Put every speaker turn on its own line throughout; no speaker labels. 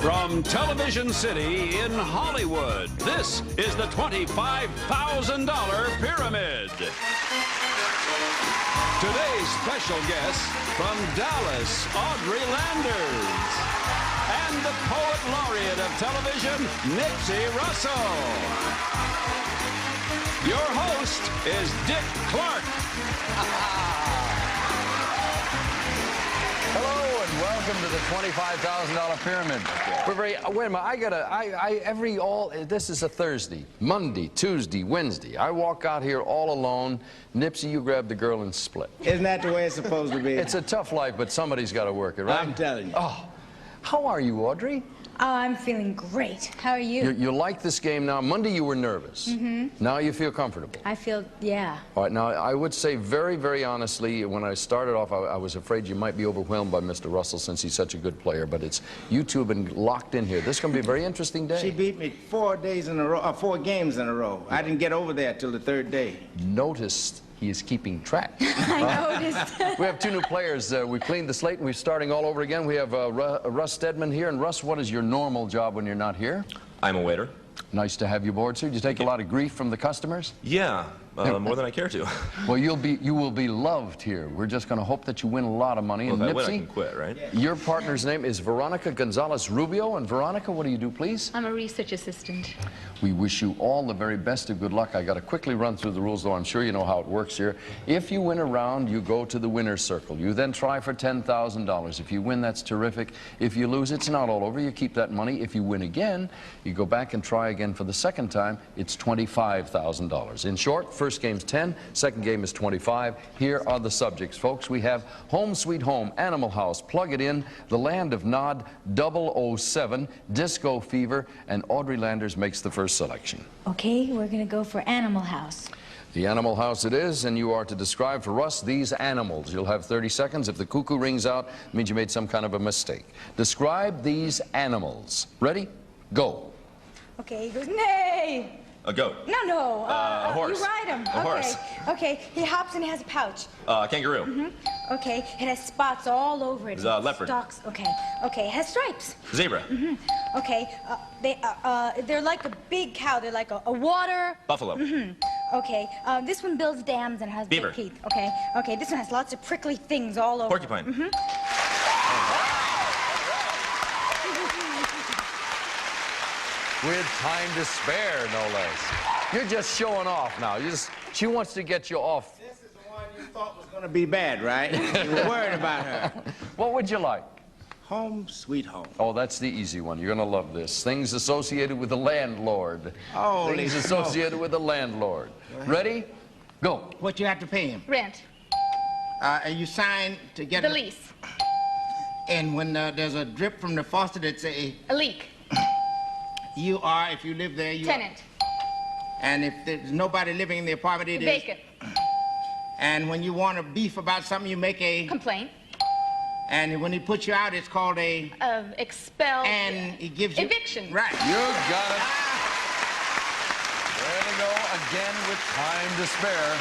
From Television City in Hollywood, this is the $25,000 Pyramid. Today's special guest from Dallas, Audrey Landers. And the Poet Laureate of television, Nipsey Russell. Your host is Dick Clark.
Hello and welcome to the $25,000 Pyramid. We're very, wait a minute, this is a Thursday, Monday, Tuesday, Wednesday. I walk out here all alone. Nipsey, you grab the girl and split.
Isn't that the way it's supposed to be?
It's a tough life, but somebody's got to work it, right?
I'm telling you.
Oh, how are you, Audrey?
Oh, I'm feeling great. How are you?
You like this game now? Monday you were nervous. Now you feel comfortable.
I feel, yeah.
All right, now I would say very, very honestly, when I started off, I was afraid you might be overwhelmed by Mr. Russell since he's such a good player, but it's you two have been locked in here. This is going to be a very interesting day.
She beat me 4 days in a row, 4 games in a row. I didn't get over there till the 3rd day.
Noticed he is keeping track.
I noticed.
We have 2 new players. We cleaned the slate and we're starting all over again. We have Russ Stedman here. And Russ, what is your normal job when you're not here?
I'm a waiter.
Nice to have you aboard, sir. Do you take a lot of grief from the customers?
Yeah, more than I care to.
Well, you will be loved here. We're just going to hope that you win a lot of money.
Well,
and
if I
Nipsey,
win, I can quit, right?
Your partner's name is Veronica Gonzalez Rubio. And Veronica, what do you do, please?
I'm a research assistant.
We wish you all the very best of good luck. I got to quickly run through the rules, though I'm sure you know how it works here. If you win a round, you go to the winner's circle. You then try for $10,000. If you win, that's terrific. If you lose, it's not all over. You keep that money. If you win again, you go back and try again for the second time. It's $25,000. In short, first game's 10, second game is 25. Here are the subjects, folks. We have Home Sweet Home, Animal House, Plug It In, The Land of Nod, 007, Disco Fever, and Audrey Landers makes the first selection.
Okay, we're going to go for Animal House.
The Animal House it is, and you are to describe for us these animals. You'll have 30 seconds. If the cuckoo rings out, it means you made some kind of a mistake. Describe these animals. Ready? Go.
Okay, he goes, nay.
A goat.
No.
A horse.
You ride him.
A horse.
Okay, he hops and he has a pouch.
Kangaroo.
Okay, it has spots all over it.
Leopard.
Stalks. Okay, it has stripes.
Zebra.
Okay, they're like a big cow. They're like a water.
Buffalo.
Okay, this one builds dams and has
Beaver.
big teeth. Okay, this one has lots of prickly things all over.
Porcupine.
With time to spare, no less. You're just showing off now. She wants to get you off.
This is the one you thought was going to be bad, right? You were worried about her.
What would you like?
Home Sweet Home.
Oh, that's the easy one. You're going to love this. Things associated with the landlord.
Holy
Things
smoke.
associated with the landlord. Ready? Go.
What you have to pay him?
Rent.
And you sign to get
The lease.
And when there's a drip from the faucet, it's
A leak.
you are, if you live there, you
Tenant.
And if there's nobody living in the apartment, it is.
Vacant.
And when you want to beef about something, you make a.
Complaint.
And when he puts you out, it's called a.
Expel.
And he gives you.
Eviction.
Right.
You got it. There we go, again with time to spare.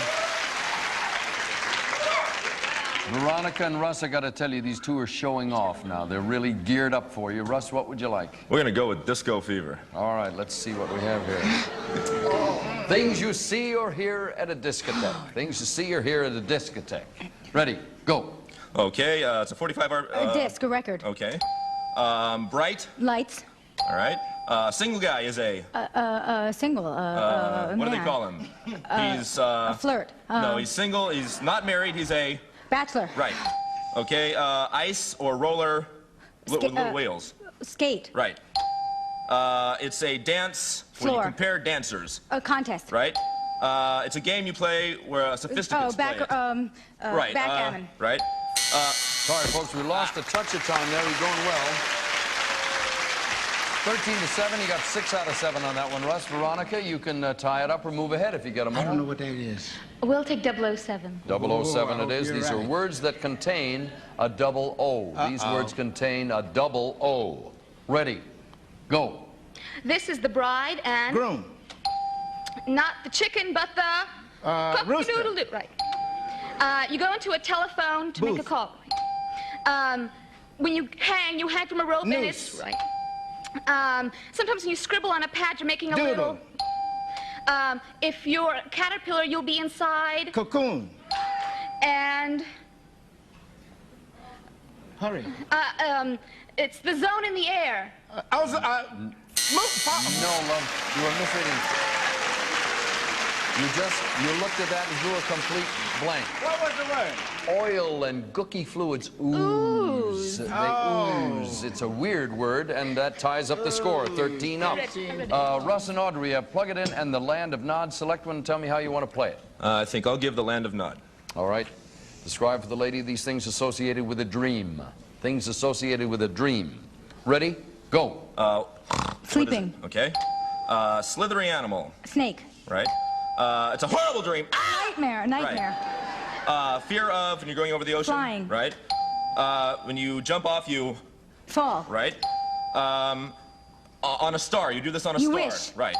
Veronica and Russ, I got to tell you, these two are showing off now. They're really geared up for you. Russ, what would you like?
We're going to go with Disco Fever.
All right, let's see what we have here. Things you see or hear at a discotheque. Things you see or hear at a discotheque. Ready, go.
Okay, it's a 45-hour...
A disc, a record.
Okay. Bright.
Lights.
All right. Single guy is a...
Single.
what do they
man.
call him? He's...
A flirt.
no, he's single. He's not married. He's a...
Bachelor.
Right. Okay, ice or roller with little wheels.
Skate.
Right. It's a dance where you
Floor.
compare dancers.
A contest.
Right. It's a game you play where sophisticates play it. Right.
Backgammon.
Right.
Sorry, folks, we lost a touch of time there. We're going well. 13-7, you got 6 out of 7 on that one. Russ, Veronica, you can tie it up or move ahead if you get them all.
I don't know what that is.
We'll take 007.
007
I
it is.
hope
These
you're
are
right.
words that contain a double O. These words contain a double O. Ready, go.
This is the bride and...
Groom.
Not the chicken, but the...
Rooster.
Cock-a-doodle-doo. Right. You go into a telephone to make a
Booth.
call. When you hang from a rope and
Noose.
it's... Right. Sometimes when you scribble on a pad, you're making a
Doodle.
little... if you're a caterpillar, you'll be inside.
Cocoon.
And...
Hurry.
It's the zone in the air.
I was,
No, love, you were misreading. You looked at that and drew a complete blank.
what was the word?
Oil and gooky fluids ooze. They ooze. It's a weird word, and that ties up the score, 13 up. Russ and Audrey, plug it in, and the land of Nod. Select one and tell me how you want to play it.
I think I'll give the land of Nod.
All right. Describe for the lady these things associated with a dream. Things associated with a dream. Ready? Go.
Sleeping.
Okay. Slithery animal.
Snake.
Right. It's a horrible dream.
Nightmare. Nightmare.
Right. Fear of when you're going over the ocean.
Flying.
Right. When you jump off, you.
Fall.
Right. On a star. You do this on a
You
star.
wish.
Right.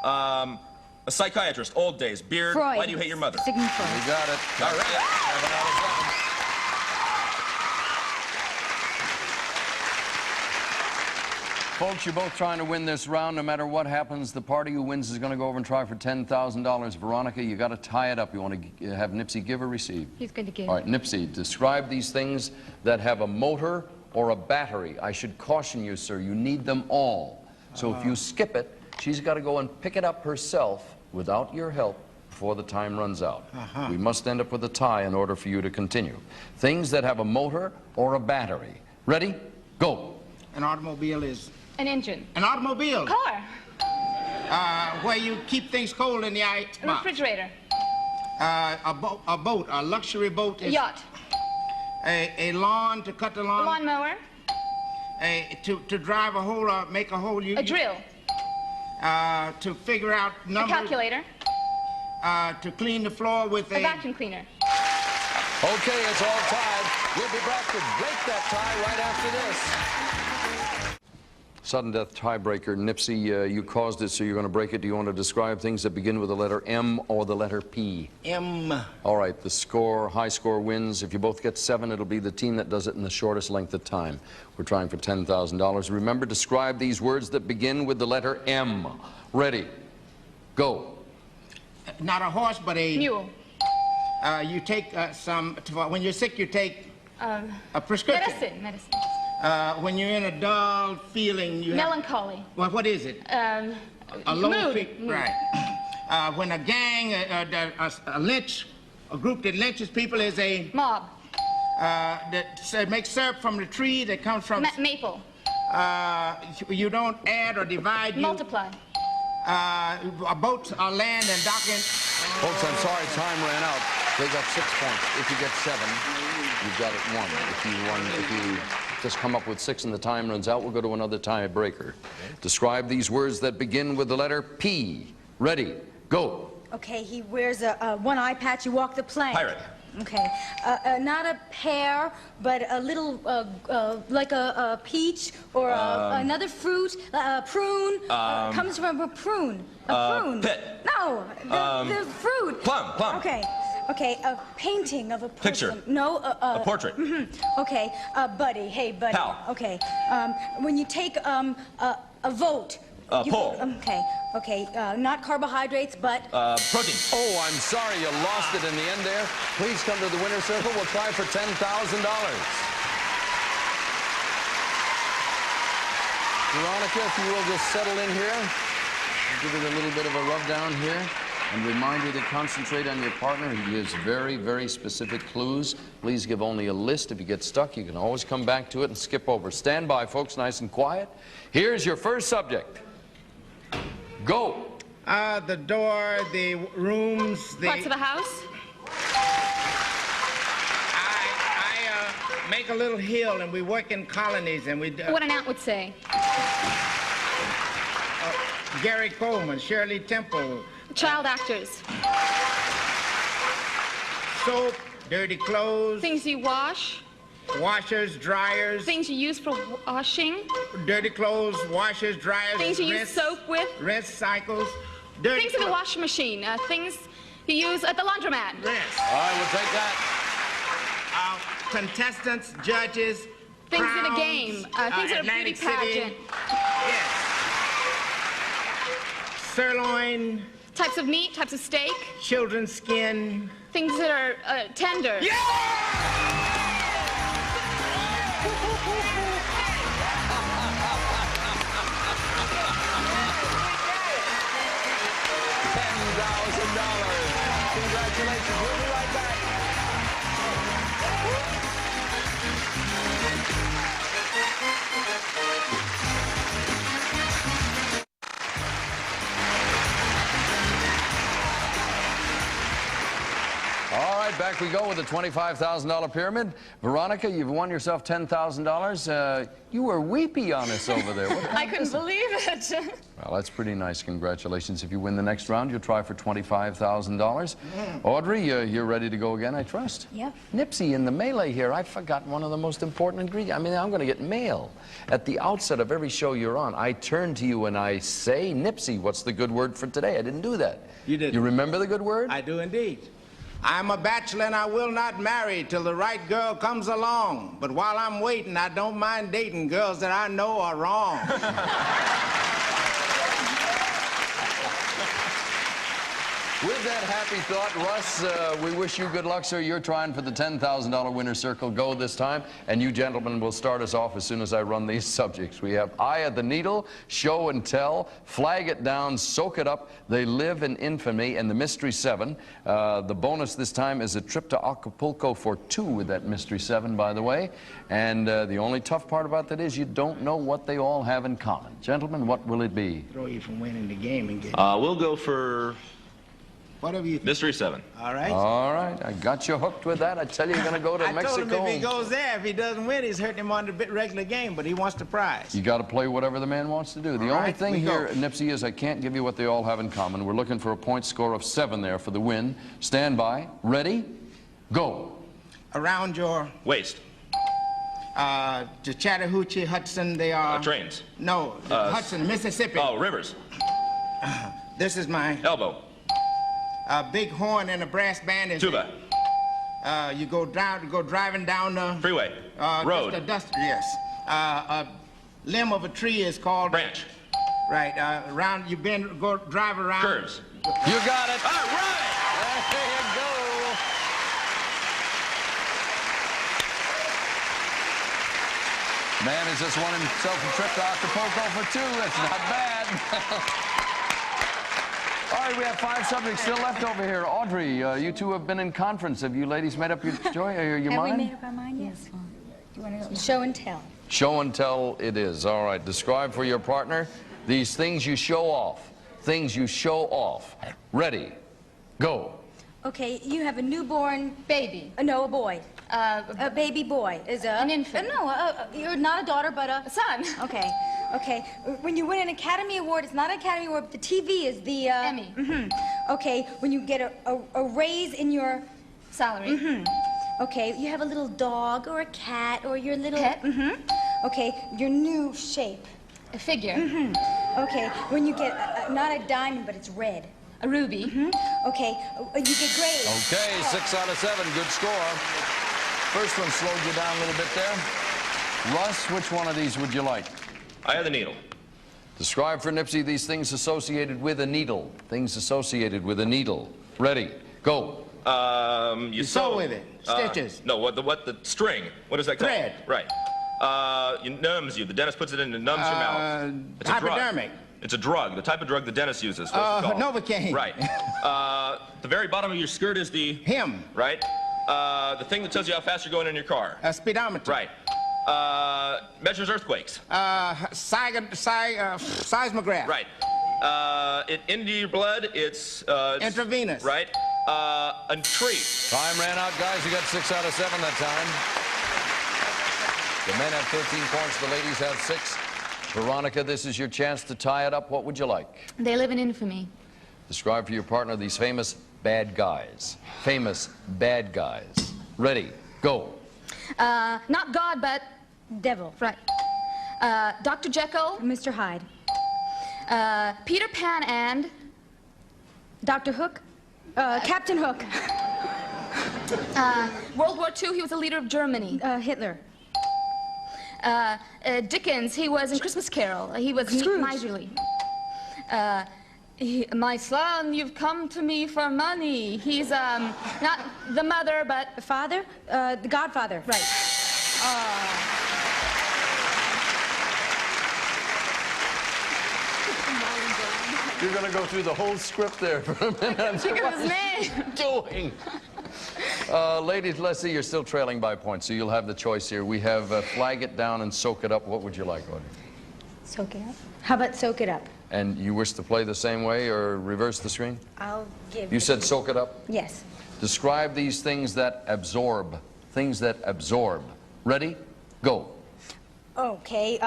A psychiatrist. Old days. Beard.
Freud.
Why do you hate your mother?
Sigmund Freud.
You got it.
All right. 7 out of 7.
Folks, you're both trying to win this round. No matter what happens, the party who wins is going to go over and try for $10,000. Veronica, you got to tie it up. You want to have Nipsey give or receive?
He's going to give.
All right, Nipsey, describe these things that have a motor or a battery. I should caution you, sir, you need them all. So if you skip it, she's got to go and pick it up herself without your help before the time runs out. We must end up with a tie in order for you to continue. Things that have a motor or a battery. Ready? Go.
An automobile is...
An engine.
An automobile.
Car.
Where you keep things cold in the ice
A
box.
refrigerator.
A boat, a luxury boat
A
is...
yacht.
A lawn to cut the
A
lawn.
lawnmower.
To drive a hole or make a hole.
A drill.
To figure out
A
numbers.
calculator.
To clean the floor with
A vacuum cleaner.
Okay, it's all tied. We'll be back to break that tie right after this. Sudden death tiebreaker. Nipsey, you caused it, so you're going to break it. Do you want to describe things that begin with the letter M or the letter P?
M.
All right, the score, high score wins. If you both get 7, it'll be the team that does it in the shortest length of time. We're trying for $10,000. Remember, describe these words that begin with the letter M. Ready? Go.
Not a horse, but a...
Mule.
You take when you're sick, you take a prescription.
Medicine.
When you're in a dull feeling, you
Melancholy.
Well, what is it? A low
Mood.
Right. When a gang, a lynch, a group that lynches people is a...
Mob.
that makes syrup from the tree that comes from...
Maple.
You don't add or divide.
Multiply.
A boat, a land, and docking.
Folks, I'm sorry, time ran out. They got 6 points. If you get 7, you've got it 1. If you just come up with 6 and the time runs out, we'll go to another tiebreaker. Describe these words that begin with the letter P. Ready? Go.
Okay, he wears a one eye patch. You walk the plank.
Pirate.
Okay, not a pear, but a little, like a peach or another fruit, a prune. Comes from a prune. A prune.
Pit.
No, the fruit.
Plum.
Okay, a painting of a person.
Picture.
No,
A portrait.
Okay, buddy. Hey, buddy.
Pal.
Okay, when you take a vote.
Poll.
Okay, not carbohydrates, but...
Protein.
Oh, I'm sorry you lost it in the end there. Please come to the winner's circle. We'll try for $10,000. Veronica, if you will just settle in here. Give it a little bit of a rub down here. And remind you to concentrate on your partner. He gives very, very specific clues. Please give only a list. If you get stuck, you can always come back to it and skip over. Stand by, folks, nice and quiet. Here's your first subject. Go.
The door, the rooms, the...
Parts of a house.
I make a little hill, and we work in colonies, and we...
What an aunt would say.
Gary Coleman, Shirley Temple.
Child actors.
Soap, dirty clothes.
Things you wash.
Washers, dryers.
Things you use for washing.
Dirty clothes, washers, dryers.
Things you use
rinse,
soap with.
Rinse cycles. Dirty
Things in the washing machine. Things you use at the laundromat.
Rinse.
All right, we'll take that.
Contestants, judges,
Things in a
crowns,
game. Things in a beauty
Atlantic City.
pageant.
Yes. Sirloin,
Types of meat, types of steak.
children's skin.
Things that are tender.
Congratulations. We'll be right back.
All right, back we go with the $25,000 pyramid. Veronica, you've won yourself $10,000. You were weepy on us over there.
I couldn't believe it.
Well, that's pretty nice. Congratulations. If you win the next round, you'll try for $25,000. Audrey, you're ready to go again, I trust?
Yep.
Nipsey, in the melee here, I forgot one of the most important ingredients. I mean, I'm going to get mail. At the outset of every show you're on, I turn to you and I say, Nipsey, what's the good word for today? I didn't do that.
You didn't.
You remember the good word?
I do indeed. I'm a bachelor and I will not marry till the right girl comes along. But while I'm waiting, I don't mind dating girls that I know are wrong.
With that happy thought, Russ, we wish you good luck, sir. You're trying for the $10,000 winner's circle. Go this time. And you gentlemen will start us off as soon as I run these subjects. We have Eye of the Needle, Show and Tell, Flag It Down, Soak It Up, They Live in Infamy, and the Mystery 7. The bonus this time is a trip to Acapulco for 2 with that Mystery 7, by the way. And the only tough part about that is you don't know what they all have in common. Gentlemen, what will it be?
Throw you from winning the game and get
We'll go for
whatever you think.
Mystery 7.
All right?
All right, I got you hooked with that. I tell you, you're going to go to Mexico.
I told him if he goes there, if he doesn't win, he's hurting him on the regular game, but he wants the prize.
You got to play whatever the man wants to do. The only
right,
thing
we
here,
go.
Nipsey, is I can't give you what they all have in common. We're looking for a point score of 7 there for the win. Stand by. Ready? Go.
Around your,
Waist.
the Chattahoochee, Hudson, they are...
Trains.
No, Hudson, Mississippi.
Oh, rivers.
This is my
Elbow.
big horn and a brass band. Is
Tuba.
You go driving down the...
Freeway. Road.
Just a dust, yes. A limb of a tree is called...
Branch.
Right, around, you drive around...
Curves.
You got it.
All right.
There you go. Man has just won himself a trip to Acapulco for 2. That's not bad. All right, we have 5 subjects still left over here. Audrey, you two have been in conference. Have you ladies made up your mind?
Have we made up our mind? Yes. You want to go? Show and tell.
Show and tell it is. All right, describe for your partner these things you show off. Things you show off. Ready, go.
Okay, you have a newborn
Baby.
No, a boy. A baby boy is
An infant.
No, you're not a daughter, but a
son.
Okay, okay. When you win an Academy Award, it's not an Academy Award, but the TV is the
Emmy.
Okay, when you get a raise in your
Salary.
Okay, you have a little dog or a cat or your little
Pet.
Okay, your new shape.
A figure.
Okay, when you get not a diamond, but it's red.
A ruby.
Okay, you get grades.
Okay, 6 out of 7, good score. First one slowed you down a little bit there. Russ, which one of these would you like?
Eye of the Needle.
Describe for Nipsey these things associated with a needle. Things associated with a needle. Ready, go.
You
sew with it. Stitches.
No, what the string. What is that called?
Thread.
Right. It numbs you. The dentist puts it in and numbs your mouth. It's a drug.
Hypodermic.
It's a drug. The type of drug the dentist uses. What's it called?
Novocaine.
Right. The very bottom of your skirt is the...
Hem.
Right. The thing that tells you how fast you're going in your car.
A speedometer.
Right. Measures earthquakes.
Seismograph.
Right. Into your blood, it's
Intravenous.
Right. A tree.
Time ran out, guys. You got 6 out of 7 that time. The men have 13 points. The ladies have 6. Veronica, this is your chance to tie it up. What would you like?
They live in infamy.
Describe for your partner these famous bad guys. Famous bad guys. Ready, go.
Not God, but...
Devil.
Right. Dr. Jekyll.
Mr. Hyde.
Peter Pan and...
Dr. Hook. Captain Hook.
World War II, he was a leader of Germany.
Hitler.
Dickens, he was in Christmas Carol. He was miserly. My son, you've come to me for money. He's, not the mother, but...
The father? The godfather.
Right.
You're going to go through the whole script there for a minute.
Think of his name.
Doing. Ladies, let's see, you're still trailing by points, so you'll have the choice here. We have flag it down and soak it up. What would you like, Audrey?
Soak it up? How about soak it up?
And you wish to play the same way or reverse the screen?
I'll give...
You said soak it up?
Yes.
Describe these things that absorb. Things that absorb. Ready? Go.
Okay,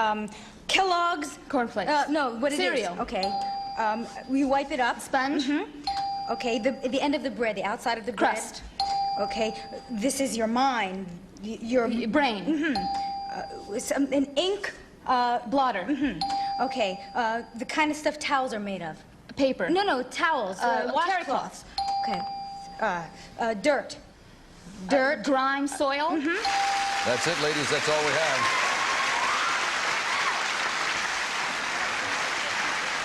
Kellogg's...
Cornflakes.
No, what it is.
Cereal.
Okay. We wipe it up.
Sponge.
Okay, the end of the bread, the outside of the bread.
Crust.
Okay, this is your mind. Your
brain.
An ink...
blotter.
Okay, the kind of stuff towels are made of.
Paper.
No, towels.
Terry
washcloths.
cloths.
Okay. Dirt. Dirt.
Grime, soil.
That's it, ladies. That's all we have.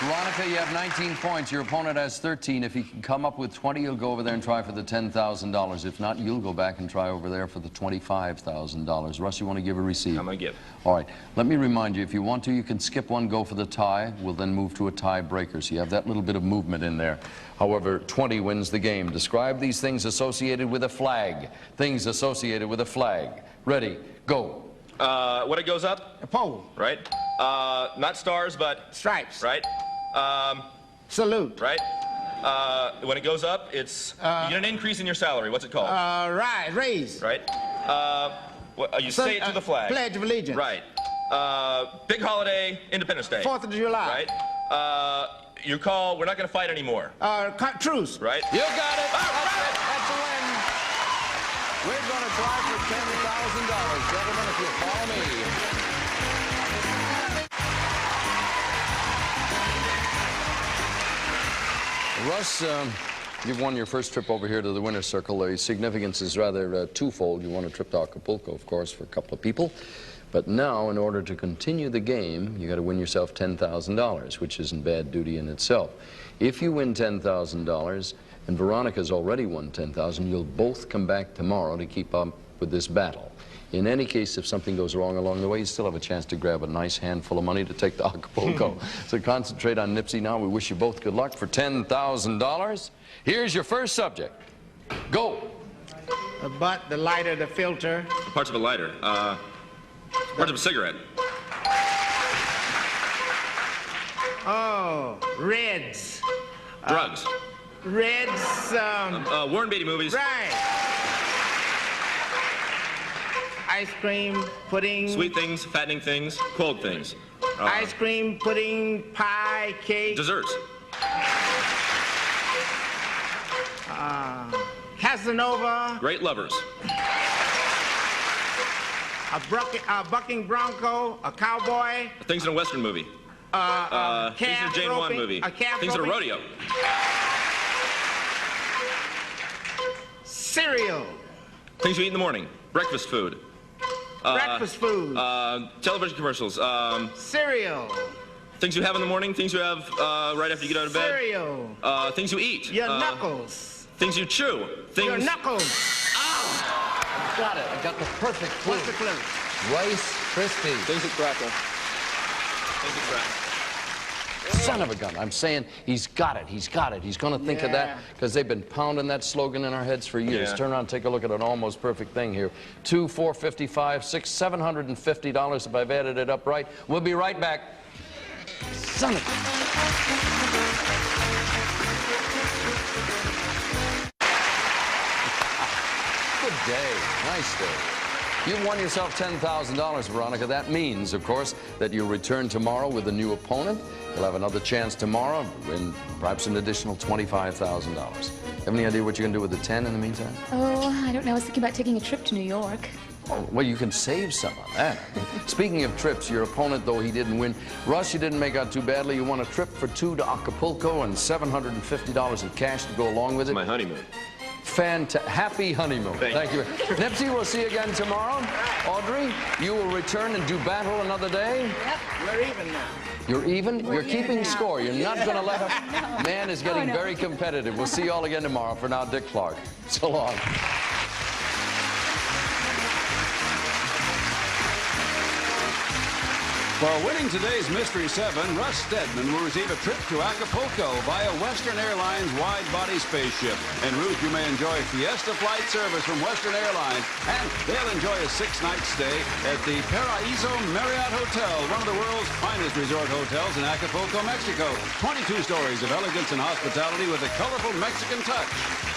Veronica, you have 19 points. Your opponent has 13. If he can come up with 20, you'll go over there and try for the $10,000. If not, you'll go back and try over there for the $25,000. Russ, you want to give or receive?
I'm going to give.
All right. Let me remind you, if you want to, you can skip one, go for the tie. We'll then move to a tie-breaker. So you have that little bit of movement in there. However, 20 wins the game. Describe these things associated with a flag. Things associated with a flag. Ready, go.
When it goes up?
A pole.
Right. Not stars, but...
Stripes.
Right.
Salute.
Right. When it goes up, it's... you get an increase in your salary. What's it called?
Raise.
Right. You say it to the flag.
Pledge of Allegiance.
Right. Big holiday, Independence Day.
4th of July.
Right. You call, we're not going to fight anymore.
Truce.
Right.
You got it. That's a win. We're going to try for $10,000. Gentlemen, if you follow me. Russ, you've won your first trip over here to the winner's circle. The significance is rather twofold. You won a trip to Acapulco, of course, for a couple of people. But now, in order to continue the game, you got to win yourself $10,000, which isn't bad duty in itself. If you win $10,000, and Veronica's already won $10,000, you'll both come back tomorrow to keep up with this battle. In any case, if something goes wrong along the way, you still have a chance to grab a nice handful of money to take to Acapulco. So concentrate on Nipsey now. We wish you both good luck for $10,000. Here's your first subject. Go.
The butt, the lighter, the filter.
Parts of a lighter. Parts of a cigarette.
Oh, Reds.
Drugs.
Reds,
Warren Beatty movies.
Right. Ice cream, pudding.
Sweet things, fattening things, cold things.
Ice cream, pudding, pie, cake.
Desserts.
Casanova.
Great lovers.
A bucking bronco, a cowboy.
Things in a Western movie. Things in a Jane Wan movie. Things in a rodeo.
Cereal.
Things you eat in the morning. Breakfast food.
Breakfast food.
Television commercials.
Cereal.
Things you have in the morning. Things you have right after you get out of bed.
Cereal.
Things you eat.
Your knuckles.
Things you chew. Things.
Your knuckles.
Got it. I got the perfect clue.
What's the clue?
Rice Krispies.
Things that crackle. Things that crackle.
Son of a gun. I'm saying he's got it. He's got it. He's going to think of that because they've been pounding that slogan in our heads for years. Turn around and take a look at an almost perfect thing here. 2, 4, 55, 6, $750 if I've added it up right. We'll be right back. Son of a Good day. Nice day. You won yourself $10,000, Veronica. That means, of course, that you'll return tomorrow with a new opponent. You'll have another chance tomorrow and perhaps an additional $25,000. Have any idea what you're going to do with the 10 in the meantime?
Oh, I don't know. I was thinking about taking a trip to New York.
Oh, well, you can save some on that. Speaking of trips, your opponent, though he didn't win, Russ, you didn't make out too badly. You won a trip for 2 to Acapulco and $750 of cash to go along with it.
My honeymoon.
Happy honeymoon. Thank you. Nipsey, we'll see you again tomorrow. Audrey, you will return and do battle another day.
Yep, we're even now.
You're even? You're keeping
now.
score. You're not going to let him.
No.
Man is getting very competitive. We'll see you all again tomorrow. For now, Dick Clark. So long.
For winning today's Mystery 7, Russ Stedman will receive a trip to Acapulco via Western Airlines wide-body spaceship. En route, you may enjoy Fiesta flight service from Western Airlines, and they'll enjoy a 6-night stay at the Paraíso Marriott Hotel, one of the world's finest resort hotels in Acapulco, Mexico. 22 stories of elegance and hospitality with a colorful Mexican touch.